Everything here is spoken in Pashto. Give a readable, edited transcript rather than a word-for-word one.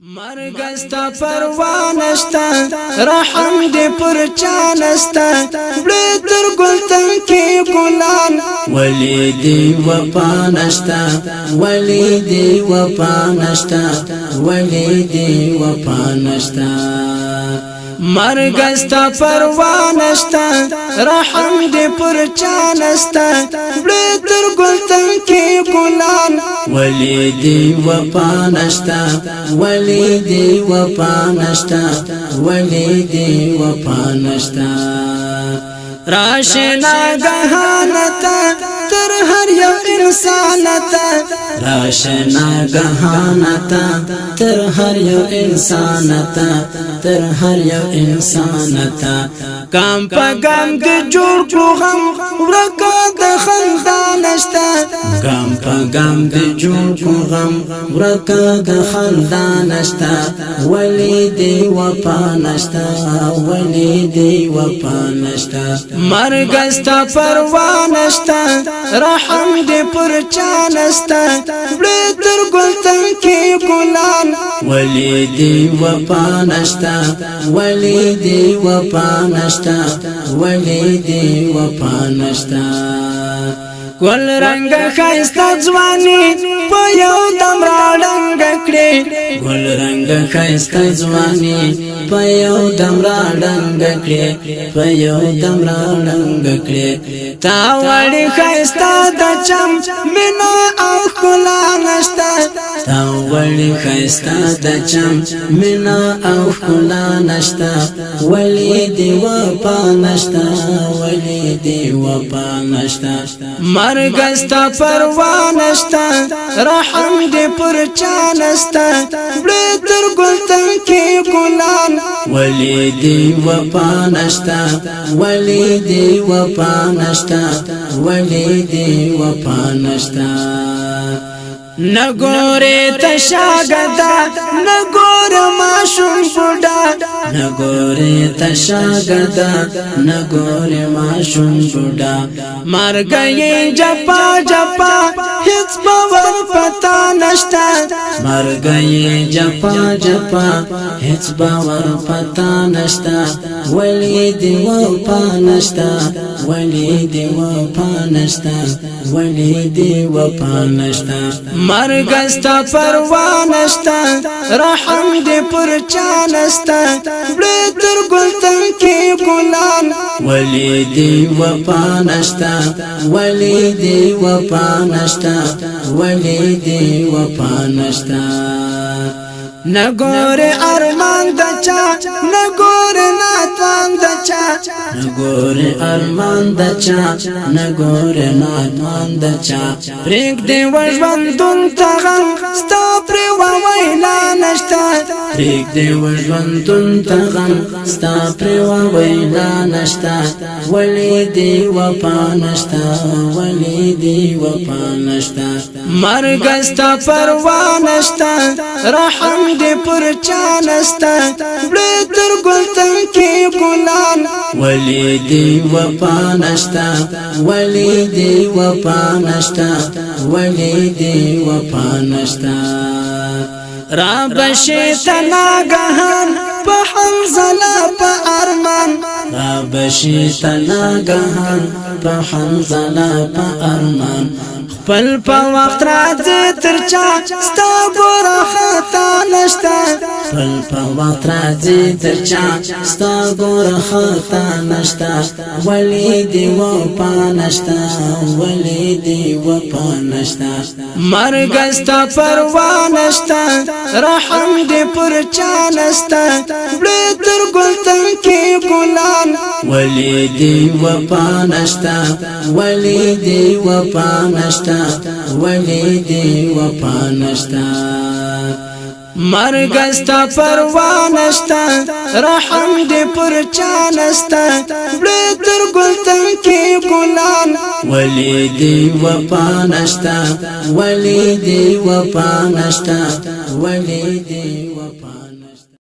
مرګستا پروانشتا رحم دې پر چانستا بلتر ګلتن کې ګلان ولی دې وپانشتا ولی دې وپانشتا ولی دې وپانشتا مرګستا پروانشتا رحم دې پر چانستا بلتر ګلتن کې ګلان ولی دې وپانشتا ولی دې وپانشتا ولی دې وپانشتا راشنا گہانتا تر هر یو انسانتا راشنا گہانتا تر هر یو انسانتا تر هر یو انسانتا کام پا گام دی جوړ کو غم ورکا د خندانشتا کام پا گام دی جوړ کو غم ورکا د خندانشتا ولی دی وپانشتا ولی دی وپانشتا مرګستا پروانشتا رحم دې پر چانستا بلتر ګلتن کې ګلان ولی دې وپانشتا ولی دې وپانشتا ولی دې وپانشتا ګل رنگ خایستا ځواني په یو دم راډنګ کړې ګل رنگ خایستا ځواني په یو دم راډنګ کړې په یو دم راډنګ کړې تا وړي خایستا د چم مینا او کلا نشتا تا وړي خایستا د چم مینا او کلا نشتا ولی دی وپانشتا ولی دی وپانشتا مرګستا پروانشتا رحم دې پر چانستا بلتر ګلتن کې ګلان ولی دې وپانشتا ولی دې وپانشتا ولی دې وپانشتا نګورې تشاګدا نګور ماشوم بوډا نګورې تشاګدا نګور ماشوم بوډا مرګي جپا جپا هیڅ باور پتا نشتا مرګي جپا جپا هیڅ باور پتا نشتا ولی دی وپانشتا ولی دی وپانشتا ولی دی وپانشتا مرګستا پروانشتا رحم دې پر چانستا بلتر ګلتن کې ګلان ولی دې وپانشتا ولی دې وپانشتا ولی دې وپانشتا نګور ارمان دچا نګور ناتوان دچا نګور ارمان دچا نګور ناتوان دچا پرېګ دې وژوندون تغم ستا پر ویلا نشتا پرېګ دې وژوندون تغم ستا پر ویلا نشتا ولی دې وپانشتا ولی دې وپانشتا مرګستا پروانشتا رحم دې پر چانستا بلتر ګلتن کې ګلان ولی دې وپانشتا ولی دې وپانشتا ولی دې وپانشتا را بشیتنا گهان په حنزله په ارمان را بشیتنا گهان په حنزله په ارمان خپل په وخت راځي ترچا ستا ګور خطا نشتا خپل په وخت راځي ترچا ستا ګور خطا نشتا ولی دی وپانشتا ولی دی وپانشتا مرګستا پروانشتا رحم دې پر چانستا بلتر ګلتن کې ګلان ولی دی وپانشتا ولی دی وپانشتا ولی دی وپانشتا مرګستا پروانشتا رحم دې پر چانستا بلتر ګلتن کې ګلان ولی دی وپانشتا ولی دی وپانشتا ولی دی